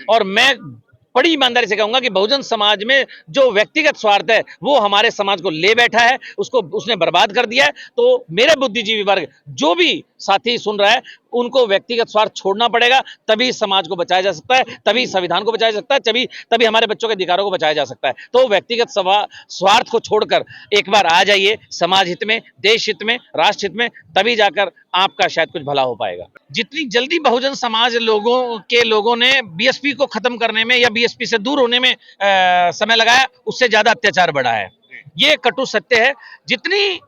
और मैं बड़ी ईमानदारी से कहूंगा कि बहुजन समाज में जो व्यक्तिगत स्वार्थ है वो हमारे समाज को ले बैठा है, उसको उसने बर्बाद कर दिया है। तो मेरे बुद्धिजीवी वर्ग जो भी साथी सुन रहा है उनको व्यक्तिगत स्वार्थ छोड़ना पड़ेगा, तभी समाज को बचाया जा सकता है, तभी संविधान को बचाया जा सकता है, तभी तभी हमारे बच्चों के अधिकारों को बचाया जा सकता है। तो व्यक्तिगत स्वार्थ को छोड़कर एक बार आ जाइए समाज हित में, देश हित में, राष्ट्र हित में, तभी जाकर आपका शायद कुछ भला हो पाएगा। जितनी जल्दी बहुजन समाज लोगों ने बीएसपी को खत्म करने में या बीएसपी से दूर होने में समय लगाया, उससे ज्यादा अत्याचार बढ़ा है। ये कटु सत्य है। जितनी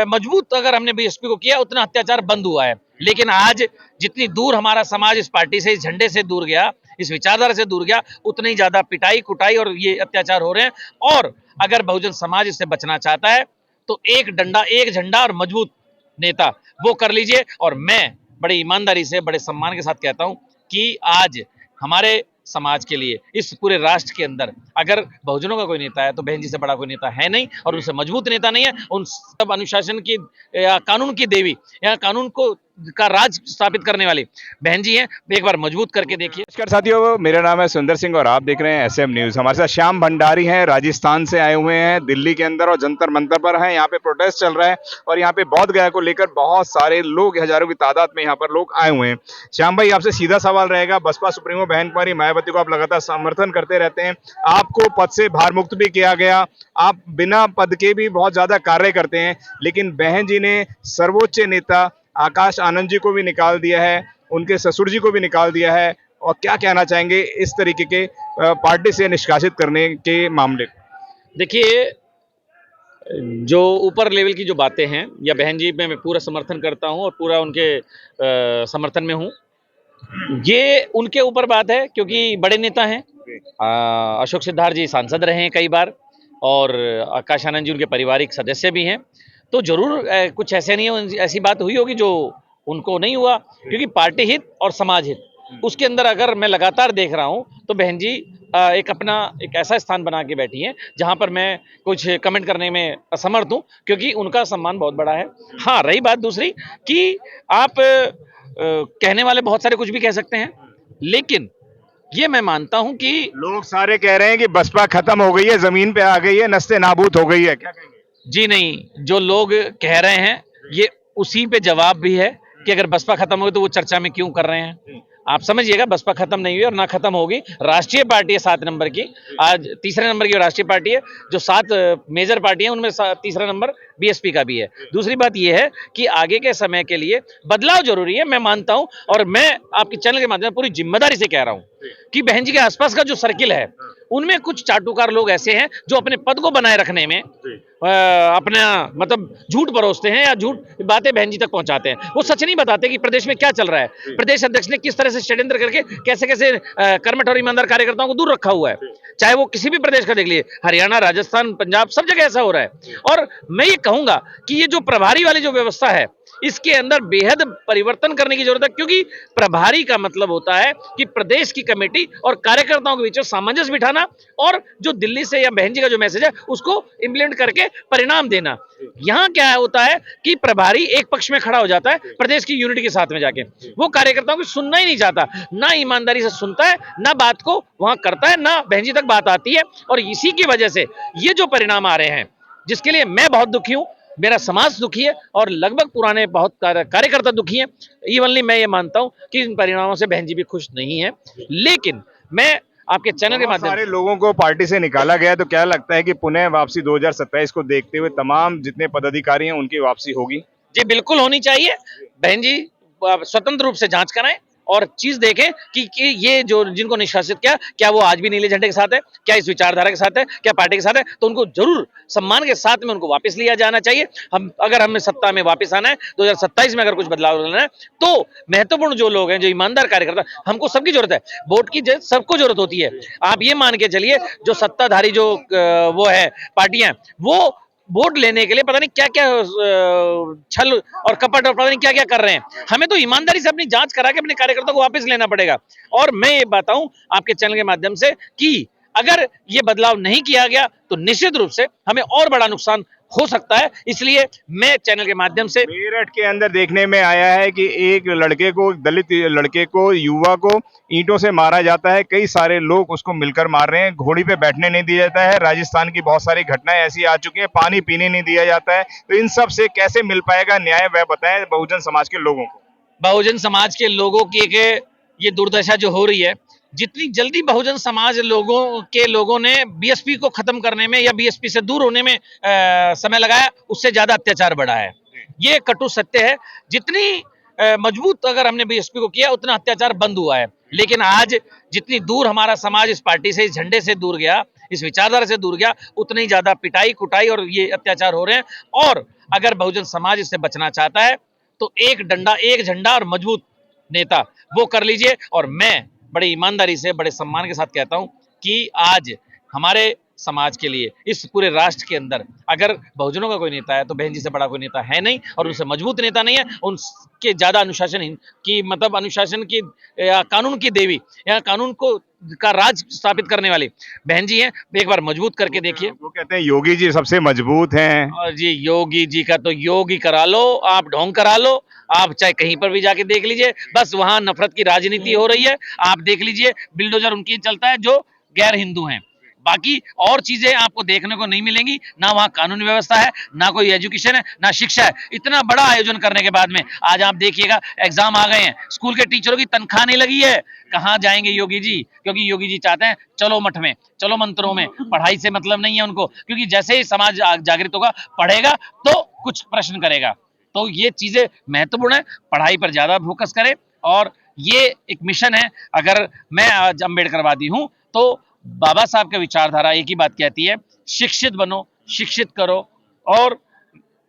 मजबूत अगर हमने बीएसपी को किया उतना अत्याचार बंद हुआ है, लेकिन आज जितनी दूर हमारा समाज इस पार्टी से, इस झंडे से दूर गया, इस विचारधारा से दूर गया, उतनी ज्यादा पिटाई कुटाई और ये अत्याचार हो रहे हैं। और अगर बहुजन समाज इससे बचना चाहता है तो एक डंडा, एक झंडा और मजबूत नेता वो कर लीजिए। और मैं बड़ी ईमानदारी से, बड़े सम्मान के साथ कहता हूं कि आज हमारे समाज के लिए, इस पूरे राष्ट्र के अंदर अगर बहुजनों का कोई नेता है तो बहन जी से बड़ा कोई नेता है नहीं, और उनसे मजबूत नेता नहीं है। उन सब अनुशासन की या कानून की देवी या कानून को का राज स्थापित करने वाली बहन जी हैं। एक बार मजबूत करके देखिए। नमस्कार साथियों, मेरा नाम है सुंदर सिंह और आप देख रहे हैं एसएम न्यूज। हमारे साथ श्याम भंडारी हैं, राजस्थान से आए हुए हैं, दिल्ली के अंदर और जंतर मंतर पर हैं। यहाँ पे प्रोटेस्ट चल रहा है और यहाँ पे बौद्ध गया को लेकर बहुत सारे लोग, हजारों की तादाद में यहाँ पर लोग आए हुए हैं। श्याम भाई, आपसे सीधा सवाल रहेगा, बसपा सुप्रीमो बहन कुमारी मायावती को आप लगातार समर्थन करते रहते हैं, आपको पद से भार मुक्त भी किया गया, आप बिना पद के भी बहुत ज्यादा कार्य करते हैं, लेकिन बहन जी ने सर्वोच्च नेता आकाश आनंद जी को भी निकाल दिया है, उनके ससुर जी को भी निकाल दिया है। और क्या कहना चाहेंगे इस तरीके के पार्टी से निष्कासित करने के मामले? देखिए, जो ऊपर लेवल की जो बातें हैं या बहन जी में मैं पूरा समर्थन करता हूं और पूरा उनके समर्थन में हूं, ये उनके ऊपर बात है क्योंकि बड़े नेता हैं। अशोक सिद्धार्थ जी सांसद रहे हैं कई बार और आकाश आनंद जी उनके पारिवारिक सदस्य भी हैं। तो जरूर कुछ ऐसे नहीं, ऐसी बात हुई होगी जो उनको नहीं हुआ, क्योंकि पार्टी हित और समाज हित उसके अंदर अगर मैं लगातार देख रहा हूं तो बहन जी एक ऐसा स्थान बना के बैठी हैं जहां पर मैं कुछ कमेंट करने में असमर्थ हूं, क्योंकि उनका सम्मान बहुत बड़ा है। हाँ, रही बात दूसरी कि आप कहने वाले बहुत सारे कुछ भी कह सकते हैं, लेकिन ये मैं मानता हूं कि लोग सारे कह रहे हैं कि बसपा खत्म हो गई है, जमीन पे आ गई है, नस्ते नाबूद हो गई है, क्या कहेंगे? जी नहीं, जो लोग कह रहे हैं ये उसी पे जवाब भी है कि अगर बसपा खत्म हो गई तो वो चर्चा में क्यों कर रहे हैं। आप समझिएगा, बसपा खत्म नहीं हुई और ना खत्म होगी। राष्ट्रीय पार्टी है 7 नंबर की, आज तीसरे नंबर की राष्ट्रीय पार्टी है। जो 7 मेजर पार्टी है उनमें तीसरा नंबर बीएसपी का भी है। दूसरी बात यह है कि आगे के समय के लिए बदलाव जरूरी है, मैं मानता हूं। और मैं आपके चैनल के माध्यम से पूरी जिम्मेदारी से कह रहा हूं कि बहन जी के आसपास का जो सर्किल है उनमें कुछ चाटुकार लोग ऐसे हैं जो अपने पद को बनाए रखने में अपना मतलब झूठ परोसते हैं या झूठ बातें बहन जी तक पहुंचाते हैं। वो सच नहीं बताते कि प्रदेश में क्या चल रहा है, प्रदेश अध्यक्ष ने किस तरह से षड्यंत्र करके कैसे कैसे कर्मठ और ईमानदार कार्यकर्ताओं को दूर रखा हुआ है। चाहे वो किसी भी प्रदेश का देख लिए, हरियाणा, राजस्थान, पंजाब, सब जगह ऐसा हो रहा है। और मैं ये कहूंगा कि ये जो प्रभारी वाली जो व्यवस्था है इसके अंदर बेहद परिवर्तन करने की जरूरत है, क्योंकि प्रभारी का मतलब होता है कि प्रदेश की कमेटी और कार्यकर्ताओं के बीच सामंजस्य बिठाना और जो दिल्ली से या बहन जी का जो मैसेज है उसको इंप्लीमेंट करके परिणाम देना। यहां क्या होता है कि प्रभारी एक पक्ष में खड़ा हो जाता है प्रदेश की यूनिटी के साथ में जाके, वो कार्यकर्ताओं को सुनना ही नहीं चाहता, ना ईमानदारी से सुनता है, ना बात को वहां करता है, ना बहन जी तक बात आती है। और इसी की वजह से ये जो परिणाम आ रहे हैं, जिसके लिए मैं बहुत दुखी हूं, मेरा समाज दुखी है और लगभग पुराने बहुत कार्यकर्ता दुखी हैं। इवनली मैं ये मानता हूं कि इन परिणामों से बहन जी भी खुश नहीं है। लेकिन मैं आपके चैनल के माध्यम से, सारे लोगों को पार्टी से निकाला गया, तो क्या लगता है कि पुनः वापसी 2027 को देखते हुए तमाम जितने पदाधिकारी हैं उनकी वापसी होगी? जी बिल्कुल होनी चाहिए। बहन जी स्वतंत्र रूप से जांच कराएं और चीज देखें कि ये जो जिनको निष्कासित किया, क्या वो आज भी नीले झंडे के साथ है, क्या इस विचारधारा के साथ है, क्या पार्टी के साथ है। तो उनको जरूर सम्मान के साथ में उनको वापस लिया जाना चाहिए। अगर हमें सत्ता में वापस आना है, 2027 में अगर कुछ बदलाव लाना है, तो महत्वपूर्ण जो लोग हैं, जो ईमानदार कार्यकर्ता, हमको सबकी जरूरत है, वोट की सबको जरूरत होती है। आप ये मान के चलिए, जो सत्ताधारी जो वो है पार्टियां, वो वोट लेने के लिए पता नहीं क्या क्या छल और कपट और पता नहीं क्या क्या कर रहे हैं। हमें तो ईमानदारी से अपनी जांच करा के अपने कार्यकर्ताओं को वापस लेना पड़ेगा। और मैं ये बताऊं आपके चैनल के माध्यम से कि अगर ये बदलाव नहीं किया गया तो निश्चित रूप से हमें और बड़ा नुकसान हो सकता है। इसलिए मैं चैनल के माध्यम से मेरठ के अंदर देखने में आया है कि एक लड़के को, दलित लड़के को, युवा को ईंटों से मारा जाता है। कई सारे लोग उसको मिलकर मार रहे हैं। घोड़ी पे बैठने नहीं दिया जाता है। राजस्थान की बहुत सारी घटनाएं ऐसी आ चुकी हैं। पानी पीने नहीं दिया जाता है। तो इन सब से कैसे मिल पाएगा न्याय, वह बताएं बहुजन समाज के लोगों को। बहुजन समाज के लोगों की एक ये दुर्दशा जो हो रही है, जितनी जल्दी बहुजन समाज लोगों ने बीएसपी को खत्म करने में या बीएसपी से दूर होने में समय लगाया, उससे ज्यादा अत्याचार बढ़ा है। ये कटु सत्य है। जितनी मजबूत अगर हमने बीएसपी को किया, उतना अत्याचार बंद हुआ है। लेकिन आज जितनी दूर हमारा समाज इस पार्टी से, इस झंडे से दूर गया, इस विचारधारा से दूर गया, उतनी ही ज्यादा पिटाई कुटाई और ये अत्याचार हो रहे हैं। और अगर बहुजन समाज इससे बचना चाहता है तो एक डंडा, एक झंडा और मजबूत नेता वो कर लीजिए। और मैं बड़ी ईमानदारी से, बड़े सम्मान के साथ कहता हूं कि आज हमारे समाज के लिए, इस पूरे राष्ट्र के अंदर अगर बहुजनों का कोई नेता है तो बहन जी से बड़ा कोई नेता है नहीं, और उनसे मजबूत नेता नहीं है। उनके ज्यादा अनुशासन की, मतलब अनुशासन की या कानून की देवी या कानून को का राज स्थापित करने वाली बहन जी हैं। एक बार मजबूत करके देखिए। वो कहते हैं योगी जी सबसे मजबूत हैं। और जी योगी जी का तो योगी करा लो, आप ढोंग करा लो, आप चाहे कहीं पर भी जाके देख लीजिए, बस वहां नफरत की राजनीति हो रही है। आप देख लीजिए, बिल्डोजर उनकी चलता है जो गैर हिंदू हैं। बाकी और चीजें आपको देखने को नहीं मिलेंगी। ना वहां कानून व्यवस्था है, ना कोई एजुकेशन है, ना शिक्षा है। इतना बड़ा आयोजन करने के बाद में आज आप देखिएगा एग्जाम आ गए हैं, स्कूल के टीचरों की तनख्वाह नहीं लगी है। कहां जाएंगे योगी जी? क्योंकि योगी जी चाहते हैं चलो मठ में, चलो मंत्रों में, पढ़ाई से मतलब नहीं है उनको। क्योंकि जैसे ही समाज जागृत होगा, पढ़ेगा तो कुछ प्रश्न करेगा। तो ये चीजें महत्वपूर्ण है। पढ़ाई पर ज्यादा फोकस करें। और ये एक मिशन है। अगर मैं आज अम्बेडकरवादी हूं तो बाबा साहब की विचारधारा एक ही बात कहती है, शिक्षित बनो, शिक्षित करो और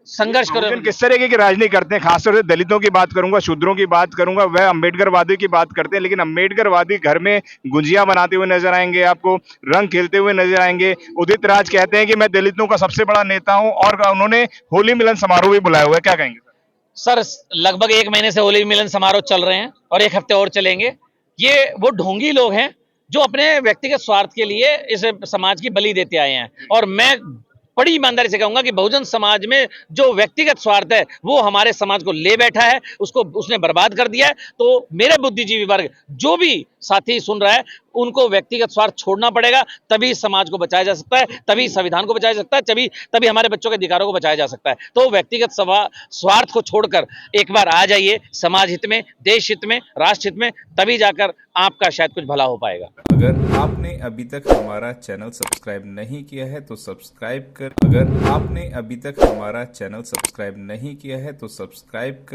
संघर्ष करो। बहुजन किस तरीके की राजनीति करते हैं? खासतौर से दलितों की बात करूंगा, शूद्रों की बात करूंगा, वह अम्बेडकरवादी की बात करते हैं। लेकिन अम्बेडकरवादी घर में गुंजियां बनाते हुए नजर आएंगे, आपको रंग खेलते हुए नजर आएंगे। उदित राज कहते हैं कि मैं दलितों का सबसे बड़ा नेता हूं, और उन्होंने होली मिलन समारोह भी बुलाया हुआ है। क्या कहेंगे सर? लगभग 1 महीने से होली मिलन समारोह चल रहे हैं और 1 हफ्ते और चलेंगे। ये वो ढोंगी लोग हैं जो अपने व्यक्तिगत स्वार्थ के लिए इस समाज की बलि देते आए हैं। और मैं बड़ी ईमानदारी से कहूंगा कि बहुजन समाज में जो व्यक्तिगत स्वार्थ है वो हमारे समाज को ले बैठा है, उसको उसने बर्बाद कर दिया है। तो मेरे बुद्धिजीवी वर्ग, जो भी साथी सुन रहा है, उनको व्यक्तिगत स्वार्थ छोड़ना पड़ेगा। तभी समाज को बचाया जा सकता है, तभी संविधान को बचाया जा सकता है, तभी हमारे बच्चों के अधिकारों को बचाया जा सकता है। तो व्यक्तिगत स्वार्थ को छोड़कर एक बार आ जाइए समाज हित में, देश हित में, राष्ट्र हित में, तभी जाकर आपका शायद कुछ भला हो पाएगा। अगर आपने अभी तक हमारा चैनल सब्सक्राइब नहीं किया है तो सब्सक्राइब कर। अगर आपने अभी तक हमारा चैनल सब्सक्राइब नहीं किया है तो सब्सक्राइब कर।